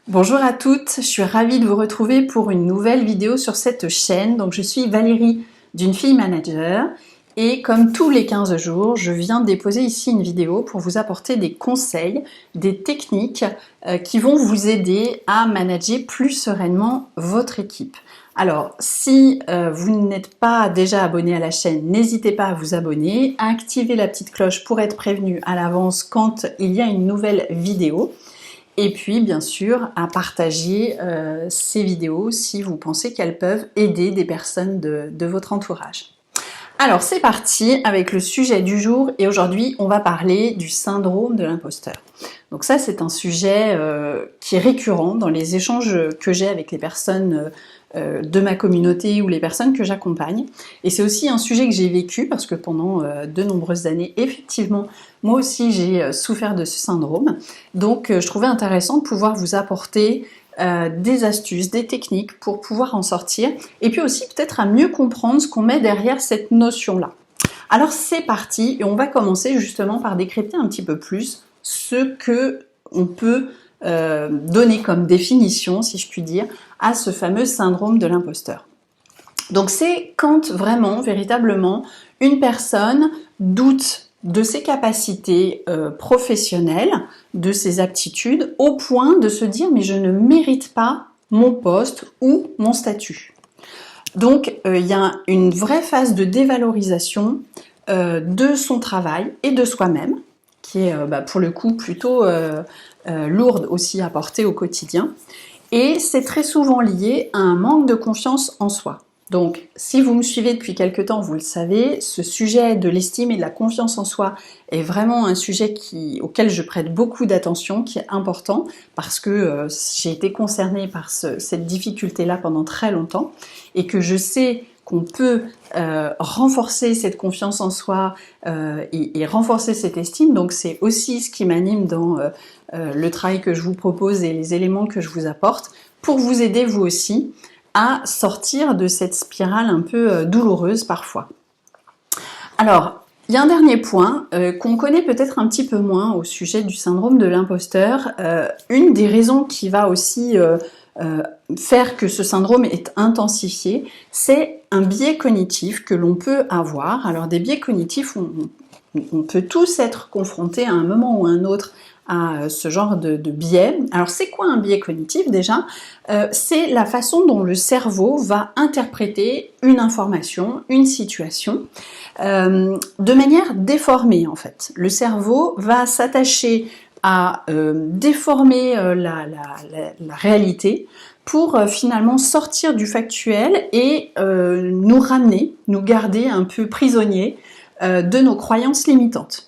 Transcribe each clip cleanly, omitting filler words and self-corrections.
Bonjour à toutes, je suis ravie de vous retrouver pour une nouvelle vidéo sur cette chaîne. Donc je suis Valérie d'une fille manager et comme tous les 15 jours, je viens déposer ici une vidéo pour vous apporter des conseils, des techniques qui vont vous aider à manager plus sereinement votre équipe. Alors, si vous n'êtes pas déjà abonné à la chaîne, n'hésitez pas à vous abonner, à activer la petite cloche pour être prévenu à l'avance quand il y a une nouvelle vidéo. Et puis, bien sûr, à partager ces vidéos si vous pensez qu'elles peuvent aider des personnes de votre entourage. Alors, c'est parti avec le sujet du jour et aujourd'hui, on va parler du syndrome de l'imposteur. Donc ça, c'est un sujet qui est récurrent dans les échanges que j'ai avec les personnes de ma communauté ou les personnes que j'accompagne. Et c'est aussi un sujet que j'ai vécu parce que pendant de nombreuses années, effectivement, moi aussi j'ai souffert de ce syndrome. Donc je trouvais intéressant de pouvoir vous apporter des astuces, des techniques pour pouvoir en sortir et puis aussi peut-être à mieux comprendre ce qu'on met derrière cette notion-là. Alors c'est parti et on va commencer justement par décrypter un petit peu plus ce que on peut donner comme définition, si je puis dire, à ce fameux syndrome de l'imposteur. Donc c'est quand vraiment, véritablement, une personne doute de ses capacités professionnelles, de ses aptitudes, au point de se dire « mais je ne mérite pas mon poste ou mon statut ». Donc il y a une vraie phase de dévalorisation de son travail et de soi-même, qui est pour le coup plutôt lourde aussi à porter au quotidien. Et c'est très souvent lié à un manque de confiance en soi. Donc, si vous me suivez depuis quelque temps, vous le savez, ce sujet de l'estime et de la confiance en soi est vraiment un sujet auquel je prête beaucoup d'attention, qui est important, parce que j'ai été concernée par cette difficulté-là pendant très longtemps, et que je sais qu'on peut renforcer cette confiance en soi et renforcer cette estime. Donc c'est aussi ce qui m'anime dans le travail que je vous propose et les éléments que je vous apporte pour vous aider vous aussi à sortir de cette spirale un peu douloureuse parfois. Alors, il y a un dernier point qu'on connaît peut-être un petit peu moins au sujet du syndrome de l'imposteur. Une des raisons qui va aussi faire que ce syndrome est intensifié, c'est un biais cognitif que l'on peut avoir. Alors des biais cognitifs, on peut tous être confrontés à un moment ou à un autre à ce genre de biais. Alors c'est quoi un biais cognitif déjà ? C'est la façon dont le cerveau va interpréter une information, une situation, de manière déformée en fait. Le cerveau va s'attacher à déformer la réalité pour finalement sortir du factuel et nous ramener, nous garder un peu prisonniers de nos croyances limitantes.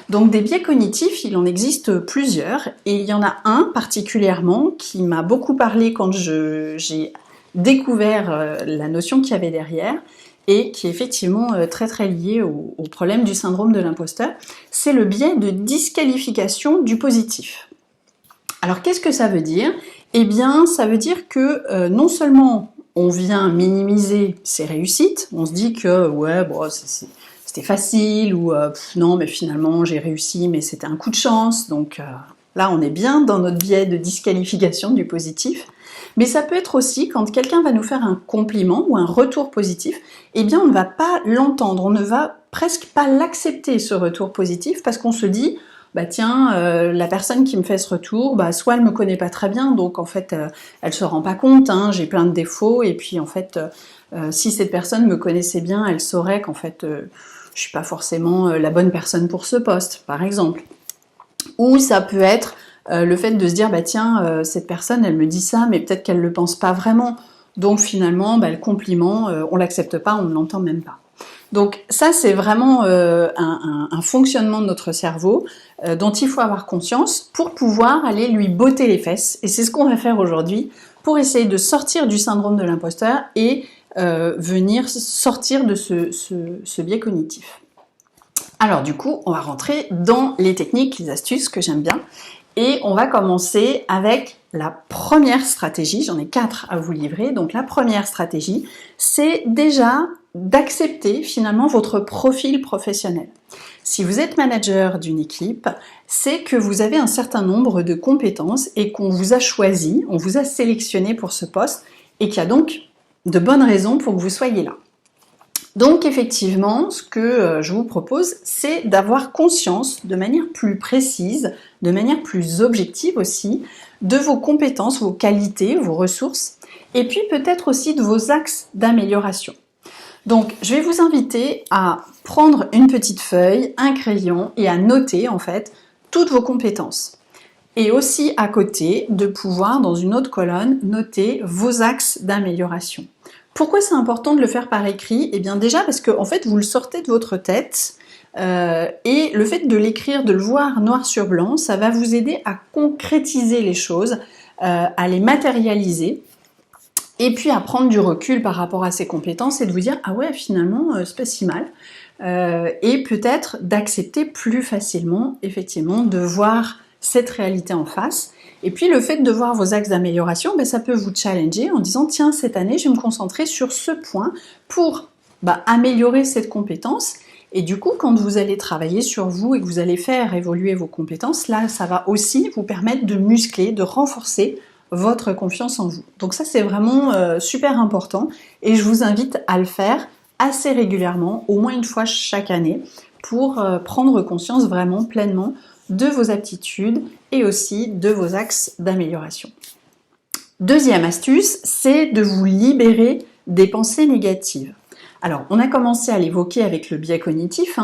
Donc des biais cognitifs, il en existe plusieurs et il y en a un particulièrement qui m'a beaucoup parlé quand j'ai découvert la notion qu'il y avait derrière et qui est effectivement très très lié au problème du syndrome de l'imposteur, c'est le biais de disqualification du positif. Alors qu'est-ce que ça veut dire ? Eh bien ça veut dire que non seulement on vient minimiser ses réussites, on se dit que ouais bon c'était facile ou non mais finalement j'ai réussi mais c'était un coup de chance, donc là on est bien dans notre biais de disqualification du positif. Mais ça peut être aussi quand quelqu'un va nous faire un compliment ou un retour positif, eh bien on ne va pas l'entendre, on ne va presque pas l'accepter ce retour positif parce qu'on se dit bah tiens, la personne qui me fait ce retour, bah soit elle me connaît pas très bien, donc en fait elle se rend pas compte, hein, j'ai plein de défauts, et puis en fait si cette personne me connaissait bien, elle saurait qu'en fait je suis pas forcément la bonne personne pour ce poste, par exemple. Ou ça peut être le fait de se dire bah tiens, cette personne elle me dit ça, mais peut-être qu'elle le pense pas vraiment, donc finalement bah, le compliment on l'accepte pas, on ne l'entend même pas. Donc ça c'est vraiment un fonctionnement de notre cerveau dont il faut avoir conscience pour pouvoir aller lui botter les fesses, et c'est ce qu'on va faire aujourd'hui pour essayer de sortir du syndrome de l'imposteur et venir sortir de ce biais cognitif. Alors du coup on va rentrer dans les techniques, les astuces que j'aime bien, et on va commencer avec la première stratégie. J'en ai 4 à vous livrer. Donc la première stratégie, c'est déjà d'accepter finalement votre profil professionnel. Si vous êtes manager d'une équipe, c'est que vous avez un certain nombre de compétences et qu'on vous a choisi, on vous a sélectionné pour ce poste et qu'il y a donc de bonnes raisons pour que vous soyez là. Donc effectivement, ce que je vous propose, c'est d'avoir conscience de manière plus précise, de manière plus objective aussi, de vos compétences, vos qualités, vos ressources, et puis peut-être aussi de vos axes d'amélioration. Donc, je vais vous inviter à prendre une petite feuille, un crayon et à noter en fait toutes vos compétences. Et aussi à côté de pouvoir, dans une autre colonne, noter vos axes d'amélioration. Pourquoi c'est important de le faire par écrit? Eh bien déjà parce que en fait, vous le sortez de votre tête et le fait de l'écrire, de le voir noir sur blanc, ça va vous aider à concrétiser les choses, à les matérialiser. Et puis à prendre du recul par rapport à ces compétences et de vous dire « Ah ouais, finalement, c'est pas si mal ». Et peut-être d'accepter plus facilement, effectivement, de voir cette réalité en face. Et puis le fait de voir vos axes d'amélioration, ben, ça peut vous challenger en disant « Tiens, cette année, je vais me concentrer sur ce point pour améliorer cette compétence ». Et du coup, quand vous allez travailler sur vous et que vous allez faire évoluer vos compétences, là, ça va aussi vous permettre de muscler, de renforcer votre confiance en vous. Donc ça, c'est vraiment super important et je vous invite à le faire assez régulièrement, au moins une fois chaque année, pour prendre conscience vraiment pleinement de vos aptitudes et aussi de vos axes d'amélioration. Deuxième astuce, c'est de vous libérer des pensées négatives. Alors, on a commencé à l'évoquer avec le biais cognitif.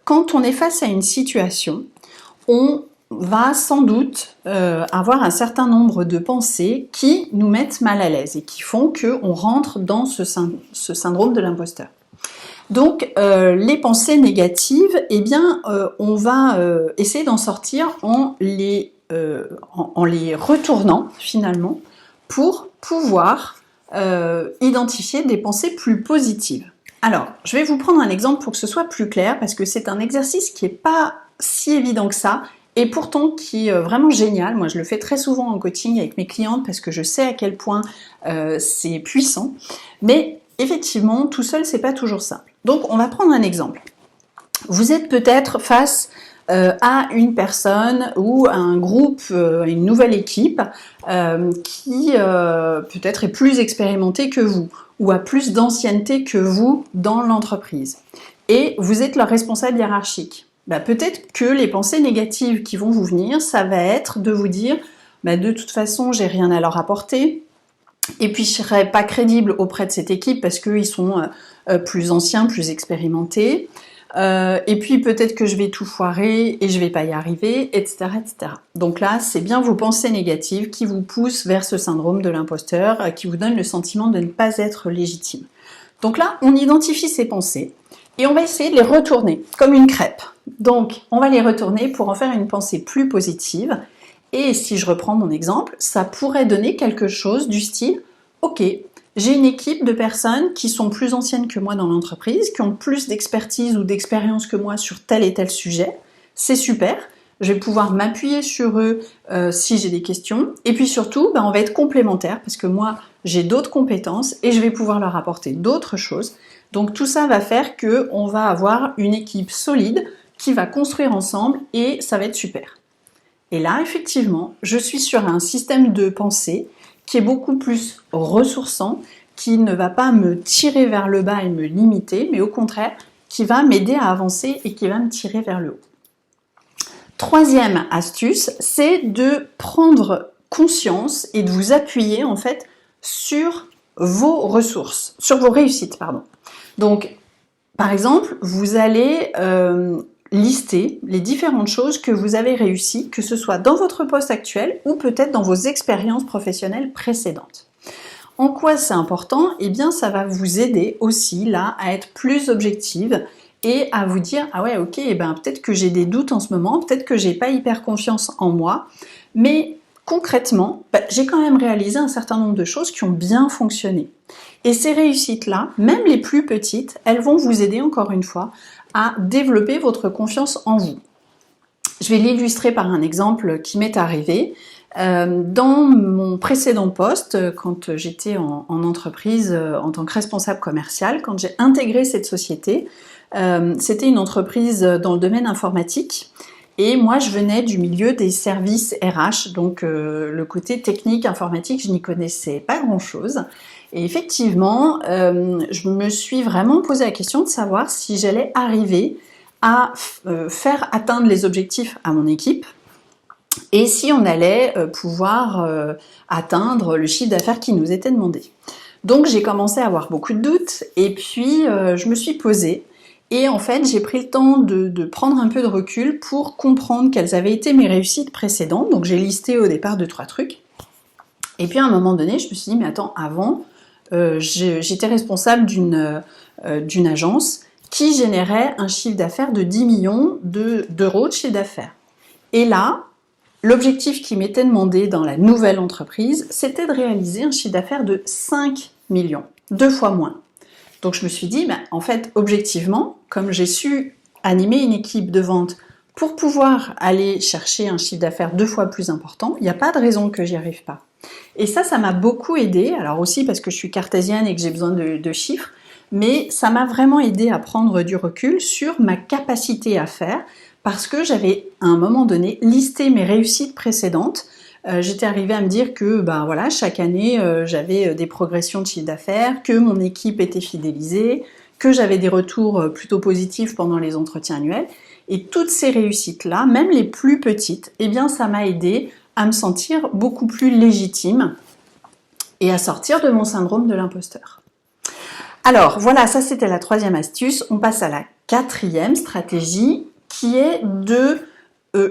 Quand on est face à une situation, on va sans doute avoir un certain nombre de pensées qui nous mettent mal à l'aise et qui font qu'on rentre dans ce syndrome de l'imposteur. Donc, les pensées négatives, eh bien, on va essayer d'en sortir en les retournant finalement pour pouvoir identifier des pensées plus positives. Alors, je vais vous prendre un exemple pour que ce soit plus clair parce que c'est un exercice qui n'est pas si évident que ça et pourtant qui est vraiment génial. Moi, je le fais très souvent en coaching avec mes clientes parce que je sais à quel point c'est puissant. Mais effectivement, tout seul, c'est pas toujours simple. Donc, on va prendre un exemple. Vous êtes peut-être face à une personne ou à un groupe, une nouvelle équipe qui peut-être est plus expérimentée que vous ou a plus d'ancienneté que vous dans l'entreprise. Et vous êtes leur responsable hiérarchique. Peut-être que les pensées négatives qui vont vous venir, ça va être de vous dire de toute façon, j'ai rien à leur apporter. Et puis, je serai pas crédible auprès de cette équipe parce qu'ils sont plus anciens, plus expérimentés. Et puis, peut-être que je vais tout foirer et je vais pas y arriver, etc., etc. Donc là, c'est bien vos pensées négatives qui vous poussent vers ce syndrome de l'imposteur, qui vous donne le sentiment de ne pas être légitime. Donc là, on identifie ces pensées et on va essayer de les retourner comme une crêpe. Donc, on va les retourner pour en faire une pensée plus positive. Et si je reprends mon exemple, ça pourrait donner quelque chose du style « Ok, j'ai une équipe de personnes qui sont plus anciennes que moi dans l'entreprise, qui ont plus d'expertise ou d'expérience que moi sur tel et tel sujet. C'est super, je vais pouvoir m'appuyer sur eux si j'ai des questions. Et puis surtout, on va être complémentaires parce que moi, j'ai d'autres compétences et je vais pouvoir leur apporter d'autres choses. Donc tout ça va faire qu'on va avoir une équipe solide qui va construire ensemble et ça va être super. Et là, effectivement, je suis sur un système de pensée qui est beaucoup plus ressourçant, qui ne va pas me tirer vers le bas et me limiter, mais au contraire, qui va m'aider à avancer et qui va me tirer vers le haut. Troisième astuce, c'est de prendre conscience et de vous appuyer en fait sur vos ressources, sur vos réussites, pardon. Donc, par exemple, vous allez lister les différentes choses que vous avez réussies, que ce soit dans votre poste actuel ou peut-être dans vos expériences professionnelles précédentes. En quoi c'est important? Eh bien, ça va vous aider aussi là à être plus objective et à vous dire ah ouais ok, peut-être que j'ai des doutes en ce moment, peut-être que j'ai pas hyper confiance en moi, mais concrètement, j'ai quand même réalisé un certain nombre de choses qui ont bien fonctionné. Et ces réussites-là, même les plus petites, elles vont vous aider encore une fois à développer votre confiance en vous. Je vais l'illustrer par un exemple qui m'est arrivé. Dans mon précédent poste, quand j'étais en entreprise en tant que responsable commercial, quand j'ai intégré cette société, c'était une entreprise dans le domaine informatique. Et moi, je venais du milieu des services RH, donc le côté technique, informatique, je n'y connaissais pas grand-chose. Et effectivement, je me suis vraiment posé la question de savoir si j'allais arriver à faire atteindre les objectifs à mon équipe et si on allait pouvoir atteindre le chiffre d'affaires qui nous était demandé. Donc j'ai commencé à avoir beaucoup de doutes et puis je me suis posée. Et en fait, j'ai pris le temps de prendre un peu de recul pour comprendre quelles avaient été mes réussites précédentes. Donc j'ai listé au départ 2-3 trucs. Et puis à un moment donné, je me suis dit, mais attends, avant, j'étais responsable d'une agence qui générait un chiffre d'affaires de 10 millions d'euros de chiffre d'affaires. Et là, l'objectif qui m'était demandé dans la nouvelle entreprise, c'était de réaliser un chiffre d'affaires de 5 millions, 2 fois moins. Donc je me suis dit, en fait, objectivement, comme j'ai su animer une équipe de vente pour pouvoir aller chercher un chiffre d'affaires 2 fois plus important, il n'y a pas de raison que j'y arrive pas. Et ça m'a beaucoup aidé, alors aussi parce que je suis cartésienne et que j'ai besoin de chiffres, mais ça m'a vraiment aidé à prendre du recul sur ma capacité à faire, parce que j'avais à un moment donné listé mes réussites précédentes. J'étais arrivée à me dire que voilà, chaque année j'avais des progressions de chiffre d'affaires, que mon équipe était fidélisée, que j'avais des retours plutôt positifs pendant les entretiens annuels. Et toutes ces réussites-là, même les plus petites, eh bien ça m'a aidé à me sentir beaucoup plus légitime et à sortir de mon syndrome de l'imposteur. Alors voilà, ça c'était la 3e astuce. On passe à la 4e stratégie qui est de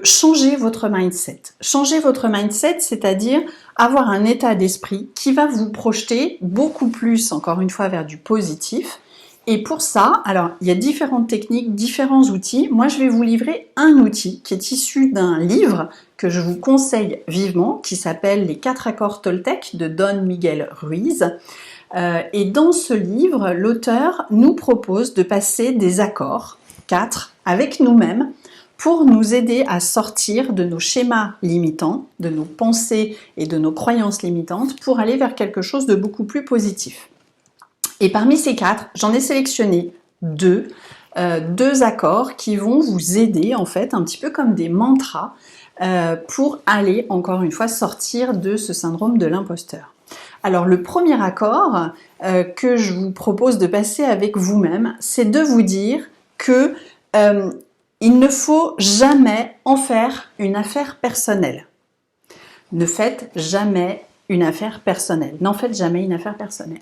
changer votre mindset. Changer votre mindset, c'est-à-dire avoir un état d'esprit qui va vous projeter beaucoup plus, encore une fois, vers du positif. Et pour ça, alors il y a différentes techniques, différents outils. Moi, je vais vous livrer un outil qui est issu d'un livre que je vous conseille vivement, qui s'appelle Les 4 accords Toltec de Don Miguel Ruiz. Et dans ce livre, l'auteur nous propose de passer des accords, 4, avec nous-mêmes, pour nous aider à sortir de nos schémas limitants, de nos pensées et de nos croyances limitantes, pour aller vers quelque chose de beaucoup plus positif. Et parmi ces 4, j'en ai sélectionné 2 accords qui vont vous aider, en fait, un petit peu comme des mantras, pour aller, encore une fois, sortir de ce syndrome de l'imposteur. Alors, le premier accord que je vous propose de passer avec vous-même, c'est de vous dire que il ne faut jamais en faire une affaire personnelle. Ne faites jamais une affaire personnelle. N'en faites jamais une affaire personnelle.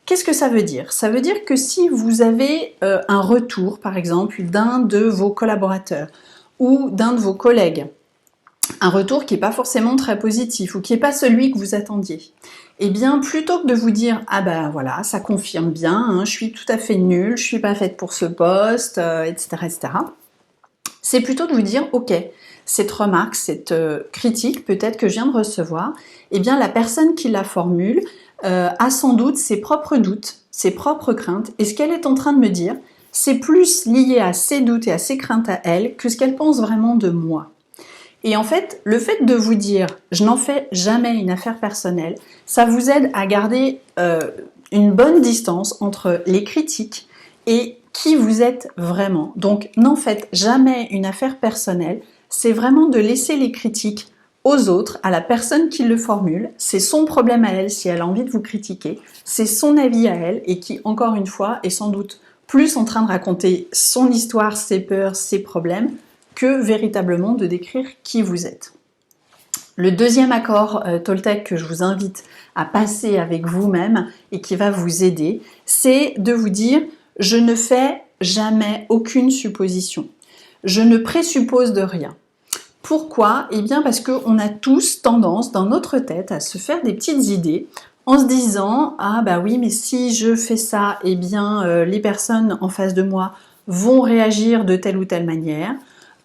Qu'est-ce que ça veut dire? Ça veut dire que si vous avez un retour, par exemple, d'un de vos collaborateurs ou d'un de vos collègues, un retour qui n'est pas forcément très positif ou qui n'est pas celui que vous attendiez, eh bien, plutôt que de vous dire « Ah ben voilà, ça confirme bien, hein, je suis tout à fait nulle, je suis pas faite pour ce poste, etc. etc. » c'est plutôt de vous dire « Ok, cette remarque, cette critique peut-être que je viens de recevoir, eh bien la personne qui la formule a sans doute ses propres doutes, ses propres craintes, et ce qu'elle est en train de me dire, c'est plus lié à ses doutes et à ses craintes à elle que ce qu'elle pense vraiment de moi. » Et en fait, le fait de vous dire « je n'en fais jamais une affaire personnelle », ça vous aide à garder une bonne distance entre les critiques et qui vous êtes vraiment. Donc, n'en faites jamais une affaire personnelle, c'est vraiment de laisser les critiques aux autres, à la personne qui le formule, c'est son problème à elle si elle a envie de vous critiquer, c'est son avis à elle et qui, encore une fois, est sans doute plus en train de raconter son histoire, ses peurs, ses problèmes, que véritablement de décrire qui vous êtes. Le deuxième accord Toltec que je vous invite à passer avec vous-même et qui va vous aider, c'est de vous dire « je ne fais jamais aucune supposition, je ne présuppose de rien ». Pourquoi? Eh bien parce qu'on a tous tendance dans notre tête à se faire des petites idées en se disant « ah bah oui mais si je fais ça, eh bien les personnes en face de moi vont réagir de telle ou telle manière ».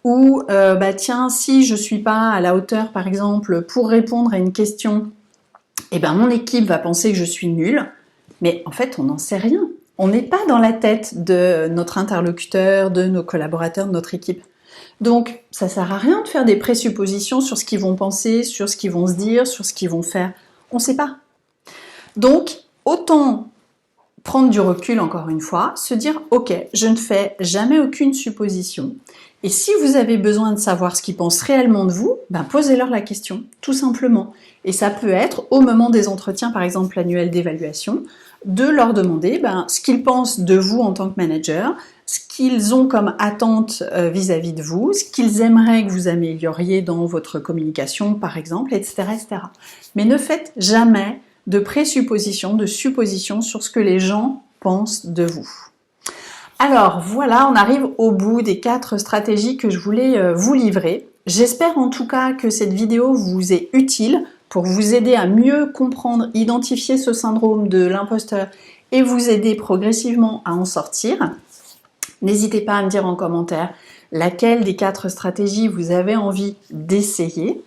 Ou bah tiens, si je suis pas à la hauteur par exemple pour répondre à une question, eh ben mon équipe va penser que je suis nulle. Mais en fait, on n'en sait rien. On n'est pas dans la tête de notre interlocuteur, de nos collaborateurs, de notre équipe. Donc, ça sert à rien de faire des présuppositions sur ce qu'ils vont penser, sur ce qu'ils vont se dire, sur ce qu'ils vont faire. On ne sait pas. Donc, autant prendre du recul encore une fois, se dire « Ok, je ne fais jamais aucune supposition. » Et si vous avez besoin de savoir ce qu'ils pensent réellement de vous, ben posez-leur la question, tout simplement. Et ça peut être, au moment des entretiens, par exemple annuels d'évaluation, de leur demander ce qu'ils pensent de vous en tant que manager, ce qu'ils ont comme attente vis-à-vis de vous, ce qu'ils aimeraient que vous amélioriez dans votre communication, par exemple, etc., etc. Mais ne faites jamais de présuppositions, de suppositions sur ce que les gens pensent de vous. Alors voilà, on arrive au bout des 4 stratégies que je voulais vous livrer. J'espère en tout cas que cette vidéo vous est utile pour vous aider à mieux comprendre, identifier ce syndrome de l'imposteur et vous aider progressivement à en sortir. N'hésitez pas à me dire en commentaire laquelle des 4 stratégies vous avez envie d'essayer.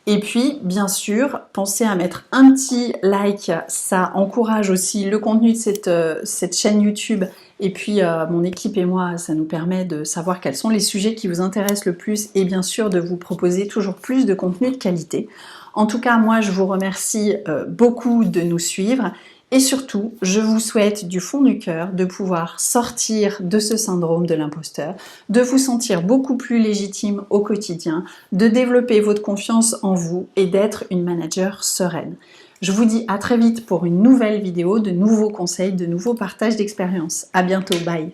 Et puis, bien sûr, pensez à mettre un petit like, ça encourage aussi le contenu de cette chaîne YouTube. Et puis, mon équipe et moi, ça nous permet de savoir quels sont les sujets qui vous intéressent le plus et bien sûr de vous proposer toujours plus de contenu de qualité. En tout cas, moi, je vous remercie beaucoup de nous suivre. Et surtout, je vous souhaite du fond du cœur de pouvoir sortir de ce syndrome de l'imposteur, de vous sentir beaucoup plus légitime au quotidien, de développer votre confiance en vous et d'être une manager sereine. Je vous dis à très vite pour une nouvelle vidéo, de nouveaux conseils, de nouveaux partages d'expériences. À bientôt, bye!